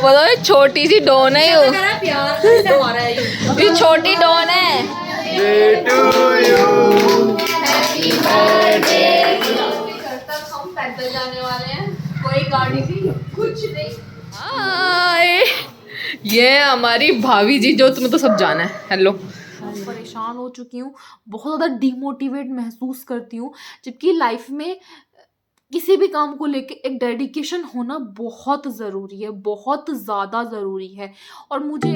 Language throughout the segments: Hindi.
बोलो ये छोटी सी डॉन है ये छोटी डॉन है। Happy birthday. हम पैदल जाने वाले हैं, कोई गाड़ी नहीं कुछ नहीं। हाय ये हमारी भाभी जी जो तुम्हें तो सब जाना है। हेलो। परेशान हो चुकी हूँ, बहुत ज़्यादा डिमोटिवेट महसूस करती हूँ, जबकि लाइफ में किसी भी काम को लेके एक डेडिकेशन होना बहुत ज़रूरी है, बहुत ज़्यादा ज़रूरी है। और मुझे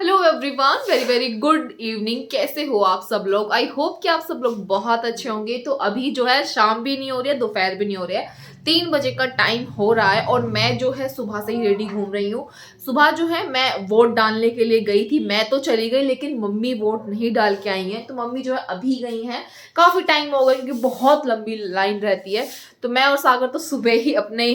hello everyone, very very good evening. कैसे हो आप सब लोग? आई होप कि आप सब लोग बहुत अच्छे होंगे। तो अभी जो है शाम भी नहीं हो रही है, दोपहर भी नहीं हो रही है, 3 बजे का टाइम हो रहा है और मैं जो है सुबह से ही रेडी घूम रही हूँ। सुबह जो है मैं वोट डालने के लिए गई थी, मैं तो चली गई लेकिन मम्मी वोट नहीं डाल के आई हैं। तो मम्मी जो है अभी गई हैं, काफ़ी टाइम हो गया क्योंकि बहुत लंबी लाइन रहती है। तो मैं और सागर तो सुबह ही अपने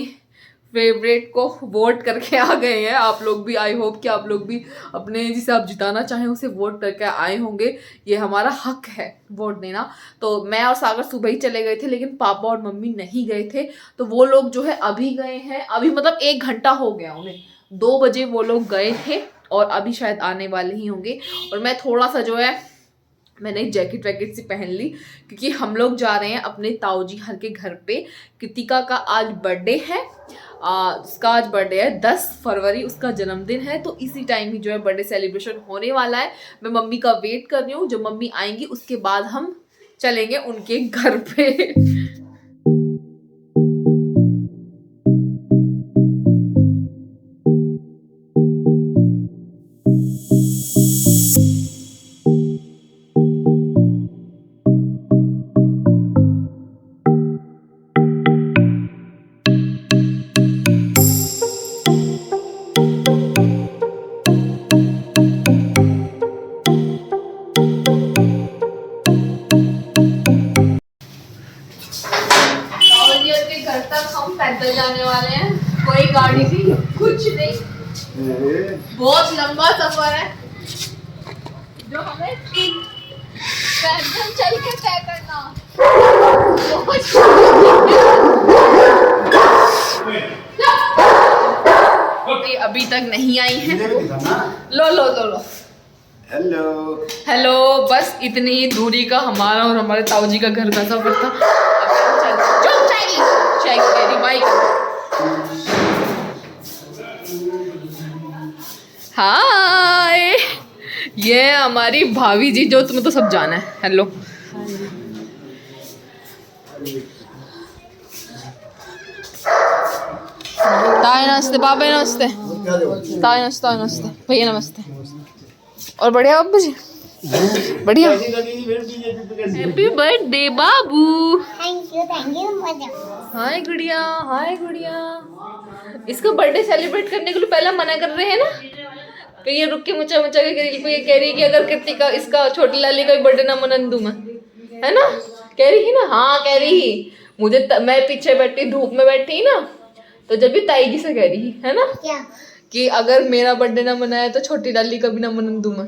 फेवरेट को वोट करके आ गए हैं। आप लोग भी, आई होप कि आप लोग भी अपने जिसे आप जिताना चाहें उसे वोट करके आए होंगे। ये हमारा हक है वोट देना। तो मैं और सागर सुबह ही चले गए थे लेकिन पापा और मम्मी नहीं गए थे। तो वो लोग जो है अभी गए हैं, अभी मतलब 1 घंटा हो गया उन्हें। 2 बजे वो लोग गए थे और अभी शायद आने वाले ही होंगे। और मैं थोड़ा सा जो है मैंने जैकेट वैकेट सी पहन ली क्योंकि हम लोग जा रहे हैं अपने ताऊजी हर के घर पे। कृतिका का आज बर्थडे है, उसका आज बर्थडे है 10 फरवरी उसका जन्मदिन है। तो इसी टाइम ही जो है बर्थडे सेलिब्रेशन होने वाला है। मैं मम्मी का वेट कर रही हूँ, जब मम्मी आएंगी उसके बाद हम चलेंगे उनके घर पे। घर तक हम पैदल जाने वाले हैं, कोई गाड़ी नहीं कुछ नहीं। बहुत लंबा सफर है जो हमें पैदल चल के तय करना। अभी तक नहीं आई है। लो लो लो लो। Hello hello. बस इतनी ही दूरी का हमारा और हमारे ताऊजी का घर का सफर था। हाय ये हमारी भाभी जी जो तुम्हें तो सब जाना है। हेलो। ताई नमस्ते, बाबा नमस्ते, ताई नमस्ते, नमस्ते भैया नमस्ते। और बढ़िया बाबू जी, बढ़िया। Happy birthday Babu. Thank you hi गुड़िया, हाय गुड़िया। इसका बर्थडे सेलिब्रेट करने के लिए पहले मना कर रहे हैं ना, तो ये रुक के मुचा मुचा के ये कह रही है कि अगर कृतिका इसका छोटी लाली का बर्थडे ना मनन दूंगा, है ना? कह रही है ना? हाँ कह रही ही। मुझे मैं पीछे बैठी धूप में बैठी ना, तो जब भी ताई जी से कह रही है ना क्या कि अगर मेरा बर्थडे ना मनाया तो छोटी लाली का भी ना मनन दूंगा।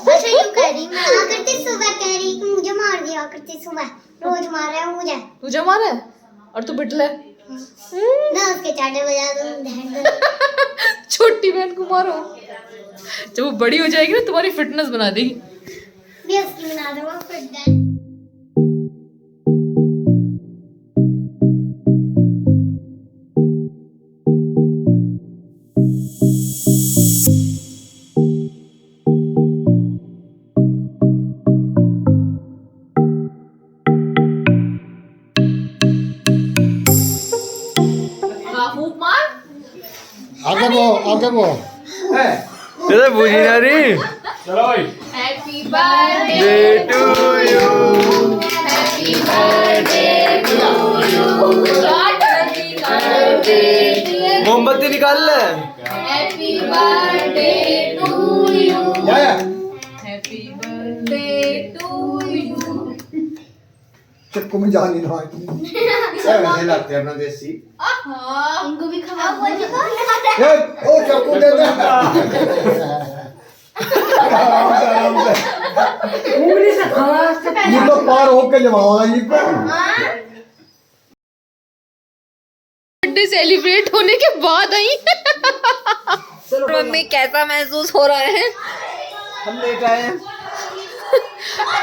अच्छा यूं कह रही, मैं आकर ते सुबह कह रही कि मुझे मार दिया करते सुबह, रोज मार रहा है मुझे। तुझे मारा है और तू बिटला है। मैं उसके चाटे बजा दूं। छोटी बहन को मारो, जब वो बड़ी हो जाएगी ना तुम्हारी फिटनेस बना देगी। मैं उसकी बना दूंगा फिटनेस। आगे वो ये तो बूझी ना रही। चलो भाई। Happy birthday to you, happy birthday to you, मोमबत्ती निकाल ले। Happy birthday to you, happy birthday to you. चक्कू में जान नहीं रहा है लाते अपना देसी। इनको भी खवा। ओ चक्कू दे दे। आराम से उंगली से खाना ये तो पार होके जमावा जी पर बर्थडे सेलिब्रेट होने के बाद आई। मम्मी कैसा महसूस हो रहा है? हम लेट आए हैं।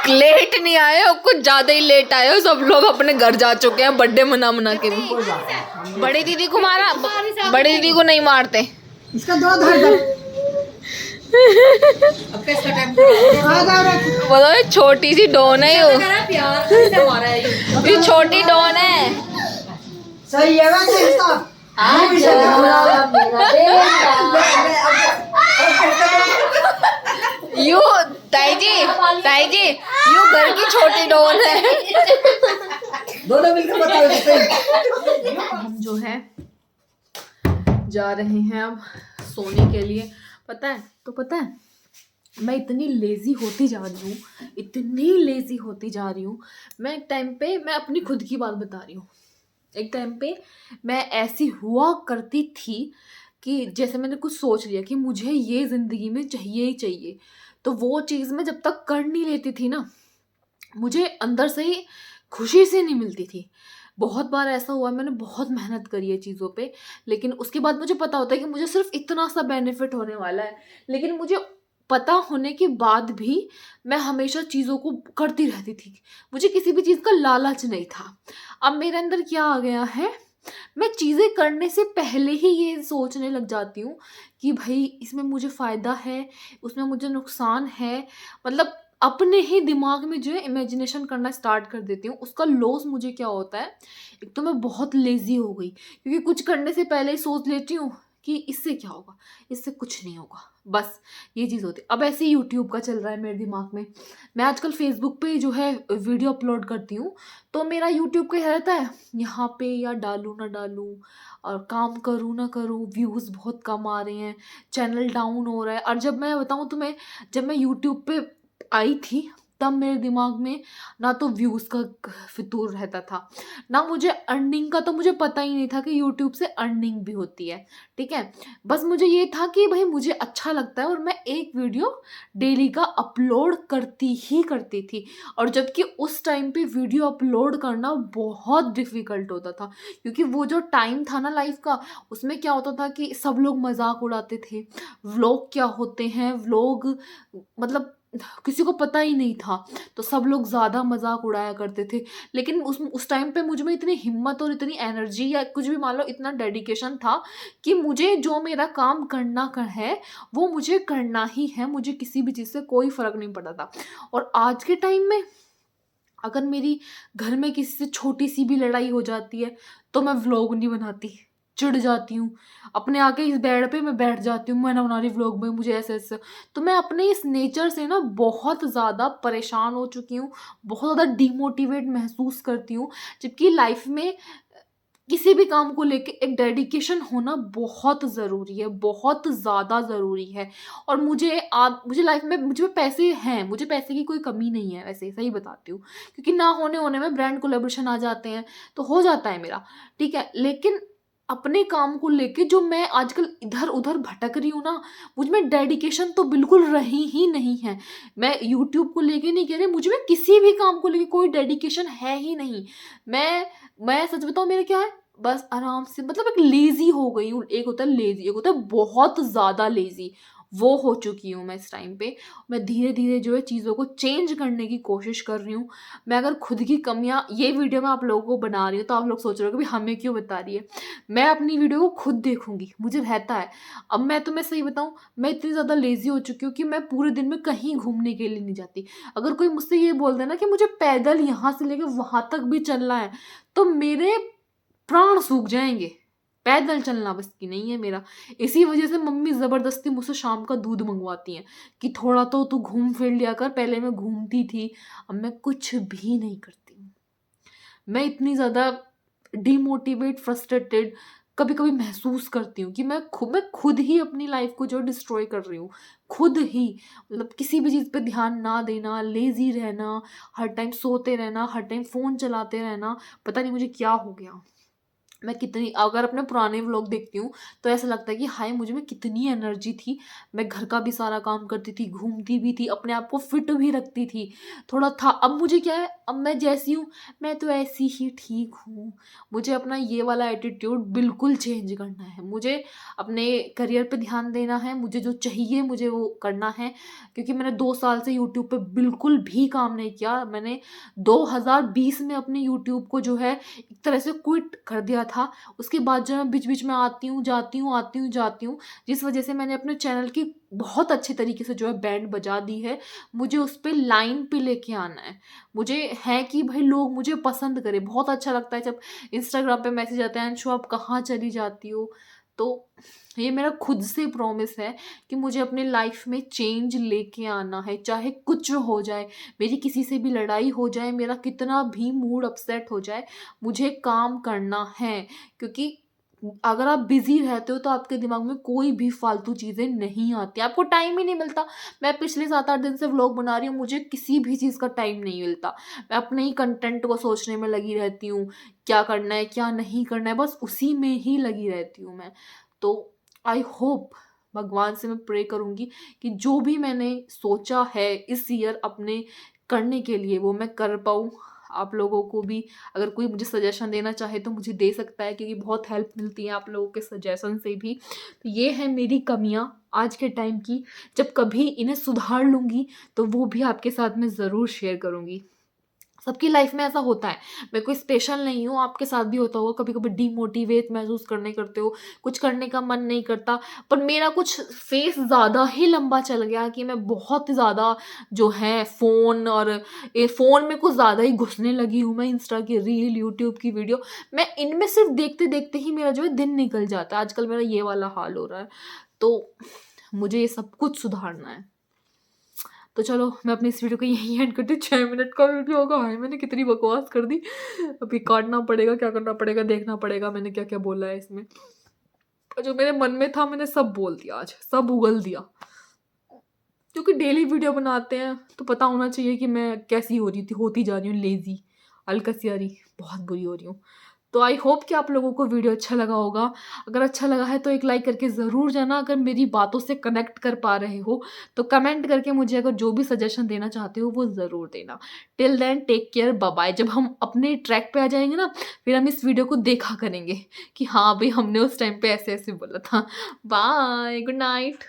लेट नहीं आए हो, कुछ ज्यादा ही लेट आए हो। सब लोग अपने घर जा चुके हैं बर्थडे मना के भी। बड़ी दीदी को मारा, बड़ी दीदी को नहीं मारते। इसका दो धर अब कैसा टाइम बताओ, ये छोटी सी डॉन है ये छोटी डॉन है। सही है वैसे इसका यू ताई जी यू घर की छोटी डॉन है। दोनों मिलकर बताओ। हम जो है जा रहे हैं अब सोने के लिए। पता है मैं इतनी लेजी होती जा रही हूँ, मैं एक टाइम पे, मैं अपनी खुद की बात बता रही हूँ, एक टाइम पे मैं ऐसी हुआ करती थी कि जैसे मैंने कुछ सोच लिया कि मुझे ये ज़िंदगी में चाहिए ही चाहिए, तो वो चीज़ मैं जब तक कर नहीं लेती थी ना, मुझे अंदर से ही खुशी से नहीं मिलती थी। बहुत बार ऐसा हुआ, मैंने बहुत मेहनत करी है चीज़ों पे, लेकिन उसके बाद मुझे पता होता है कि मुझे सिर्फ इतना सा बेनिफिट होने वाला है, लेकिन मुझे पता होने के बाद भी मैं हमेशा चीज़ों को करती रहती थी। मुझे किसी भी चीज़ का लालच नहीं था। अब मेरे अंदर क्या आ गया है, मैं चीज़ें करने से पहले ही ये सोचने लग जाती हूँ कि भाई इसमें मुझे फ़ायदा है, उसमें मुझे नुकसान है। मतलब अपने ही दिमाग में जो है इमेजिनेशन करना स्टार्ट कर देती हूँ। उसका लॉस मुझे क्या होता है, एक तो मैं बहुत लेज़ी हो गई, क्योंकि कुछ करने से पहले ही सोच लेती हूँ कि इससे क्या होगा, इससे कुछ नहीं होगा, बस ये चीज़ होती है। अब ऐसे ही यूट्यूब का चल रहा है मेरे दिमाग में। मैं आजकल फेसबुक पे जो है वीडियो अपलोड करती हूँ, तो मेरा यूट्यूब का रहता है यहाँ पे या डालूँ ना डालूँ, और काम करूँ ना करूँ, व्यूज़ बहुत कम आ रहे हैं, चैनल डाउन हो रहा है। और जब मैं बताऊँ तुम्हें, जब मैं यूट्यूब पे आई थी तब मेरे दिमाग में ना तो व्यूज़ का फितूर रहता था, ना मुझे अर्निंग का, तो मुझे पता ही नहीं था कि यूट्यूब से अर्निंग भी होती है। ठीक है, बस मुझे ये था कि भाई मुझे अच्छा लगता है और मैं एक वीडियो डेली का अपलोड करती थी। और जबकि उस टाइम पे वीडियो अपलोड करना बहुत डिफ़िकल्ट होता था, क्योंकि वो जो टाइम था ना लाइफ का, उसमें क्या होता था कि सब लोग मजाक उड़ाते थे। व्लॉग क्या होते हैं, व्लॉग मतलब किसी को पता ही नहीं था, तो सब लोग ज़्यादा मजाक उड़ाया करते थे। लेकिन उस टाइम पे मुझ में इतनी हिम्मत और इतनी एनर्जी, या कुछ भी मान लो, इतना डेडिकेशन था कि मुझे जो मेरा काम करना है वो मुझे करना ही है, मुझे किसी भी चीज़ से कोई फ़र्क नहीं पड़ता था। और आज के टाइम में अगर मेरी घर में किसी से छोटी सी भी लड़ाई हो जाती है तो मैं व्लॉग नहीं बनाती, चिढ़ जाती हूँ। अपने आके इस बेड पे मैं बैठ जाती हूँ, मैं ना बना रही व्लॉग में, मुझे ऐसे। तो मैं अपने इस नेचर से ना बहुत ज़्यादा परेशान हो चुकी हूँ, बहुत ज़्यादा डिमोटिवेट महसूस करती हूँ। जबकि लाइफ में किसी भी काम को लेके एक डेडिकेशन होना बहुत ज़रूरी है, बहुत ज़्यादा ज़रूरी है। और मुझे लाइफ में, मुझे पैसे हैं, मुझे पैसे की कोई कमी नहीं है, वैसे सही बताती हूँ, क्योंकि ना होने में ब्रांड कोलैबोरेशन आ जाते हैं तो हो जाता है मेरा, ठीक है। लेकिन अपने काम को लेके जो मैं आजकल इधर उधर भटक रही हूँ ना, मुझ में डेडिकेशन तो बिल्कुल रही ही नहीं है। मैं यूट्यूब को लेके नहीं कह रही, मुझ में किसी भी काम को लेके कोई डेडिकेशन है ही नहीं। मैं सच बताऊँ, मेरे क्या है, बस आराम से, मतलब एक लेज़ी हो गई हूँ। एक होता है लेज़ी, एक होता है बहुत ज़्यादा लेज़ी, वो हो चुकी हूँ मैं इस टाइम पे। मैं धीरे धीरे जो है चीज़ों को चेंज करने की कोशिश कर रही हूँ। मैं अगर खुद की कमियाँ, ये वीडियो मैं आप लोगों को बना रही हूँ तो आप लोग सोच रहे हो कि भाई हमें क्यों बता रही है। मैं अपनी वीडियो को खुद देखूंगी, मुझे रहता है। अब मैं तुम्हें सही बताऊँ, मैं इतनी ज़्यादा लेज़ी हो चुकी हूँ कि मैं पूरे दिन में कहीं घूमने के लिए नहीं जाती। अगर कोई मुझसे ये बोल देना कि मुझे पैदल यहाँ से लेकर वहाँ तक भी चलना है, तो मेरे प्राण सूख जाएंगे। पैदल चलना बस की नहीं है मेरा। इसी वजह से मम्मी ज़बरदस्ती मुझसे शाम का दूध मंगवाती हैं कि थोड़ा तो तू घूम फिर लिया कर, पहले मैं घूमती थी, अब मैं कुछ भी नहीं करती हूँ। मैं इतनी ज़्यादा डिमोटिवेट, फ्रस्ट्रेटेड कभी कभी महसूस करती हूँ कि मैं खुद ही अपनी लाइफ को जो डिस्ट्रॉय कर रही हूँ, खुद ही। मतलब किसी भी चीज़ पे ध्यान ना देना, लेज़ी रहना, हर टाइम सोते रहना, हर टाइम फ़ोन चलाते रहना, पता नहीं मुझे क्या हो गया। मैं कितनी, अगर अपने पुराने व्लॉग देखती हूँ तो ऐसा लगता है कि हाय मुझे में कितनी एनर्जी थी, मैं घर का भी सारा काम करती थी, घूमती भी थी, अपने आप को फिट भी रखती थी, थोड़ा था। अब मुझे क्या है, अब मैं जैसी हूँ मैं तो ऐसी ही ठीक हूँ। मुझे अपना ये वाला एटीट्यूड बिल्कुल चेंज करना है, मुझे अपने करियर पे ध्यान देना है, मुझे जो चाहिए मुझे वो करना है। क्योंकि मैंने 2 साल से यूट्यूब पे बिल्कुल भी काम नहीं किया। मैंने 2020 में अपने यूट्यूब को जो है एक तरह से क्विट कर दिया था। उसके बाद जो मैं बीच बीच में आती हूँ जाती हूँ, आती हूँ जाती हूँ, जिस वजह से मैंने अपने चैनल की बहुत अच्छे तरीके से जो है बैंड बजा दी है। मुझे उस पर लाइन पे लेके आना है। मुझे है कि भाई लोग मुझे पसंद करें। बहुत अच्छा लगता है जब इंस्टाग्राम पे मैसेज आते हैं, अंशु आप कहाँ चली जाती हो। तो ये मेरा खुद से प्रॉमिस है कि मुझे अपने लाइफ में चेंज लेके आना है, चाहे कुछ हो जाए, मेरी किसी से भी लड़ाई हो जाए, मेरा कितना भी मूड अपसेट हो जाए, मुझे काम करना है। क्योंकि अगर आप बिजी रहते हो तो आपके दिमाग में कोई भी फालतू चीज़ें नहीं आती, आपको टाइम ही नहीं मिलता। मैं पिछले 7-8 दिन से व्लॉग बना रही हूँ, मुझे किसी भी चीज़ का टाइम नहीं मिलता। मैं अपने ही कंटेंट को सोचने में लगी रहती हूँ, क्या करना है क्या नहीं करना है, बस उसी में ही लगी रहती हूँ मैं। तो आई होप, भगवान से मैं प्रे करूँगी कि जो भी मैंने सोचा है इस ईयर अपने करने के लिए वो मैं कर पाऊँ। आप लोगों को भी अगर कोई मुझे सजेशन देना चाहे तो मुझे दे सकता है, क्योंकि बहुत हेल्प मिलती है आप लोगों के सजेशन से भी। तो ये है मेरी कमियां आज के टाइम की। जब कभी इन्हें सुधार लूँगी तो वो भी आपके साथ में ज़रूर शेयर करूँगी। सबकी लाइफ में ऐसा होता है, मैं कोई स्पेशल नहीं हूँ, आपके साथ भी होता होगा। कभी कभी डीमोटिवेट महसूस करने करते हो, कुछ करने का मन नहीं करता। पर मेरा कुछ फेस ज़्यादा ही लंबा चल गया कि मैं बहुत ज़्यादा जो है फ़ोन और फ़ोन में कुछ ज़्यादा ही घुसने लगी हूँ। मैं इंस्टा की रील, यूट्यूब की वीडियो, मैं इनमें सिर्फ देखते देखते ही मेरा जो है दिन निकल जाता है। आजकल मेरा ये वाला हाल हो रहा है। तो मुझे ये सब कुछ सुधारना है। तो चलो मैं अपनी इस वीडियो को यहीं एंड करती हूँ। 6 मिनट का वीडियो होगा। हाय मैंने कितनी बकवास कर दी। अभी काटना पड़ेगा, क्या करना पड़ेगा देखना पड़ेगा मैंने क्या क्या बोला है इसमें। जो मेरे मन में था मैंने सब बोल दिया, आज सब उगल दिया। क्योंकि डेली वीडियो बनाते हैं तो पता होना चाहिए कि मैं कैसी हो रही थी, होती जा रही हूँ लेज़ी, अलकसियारी, बहुत बुरी हो रही हूँ। तो आई होप कि आप लोगों को वीडियो अच्छा लगा होगा। अगर अच्छा लगा है तो एक लाइक करके ज़रूर जाना। अगर मेरी बातों से कनेक्ट कर पा रहे हो तो कमेंट करके मुझे अगर जो भी सजेशन देना चाहते हो वो ज़रूर देना। Till then take care, bye bye. जब हम अपने ट्रैक पे आ जाएंगे ना, फिर हम इस वीडियो को देखा करेंगे कि हाँ भाई हमने उस टाइम पे ऐसे ऐसे बोला था। Bye, good night.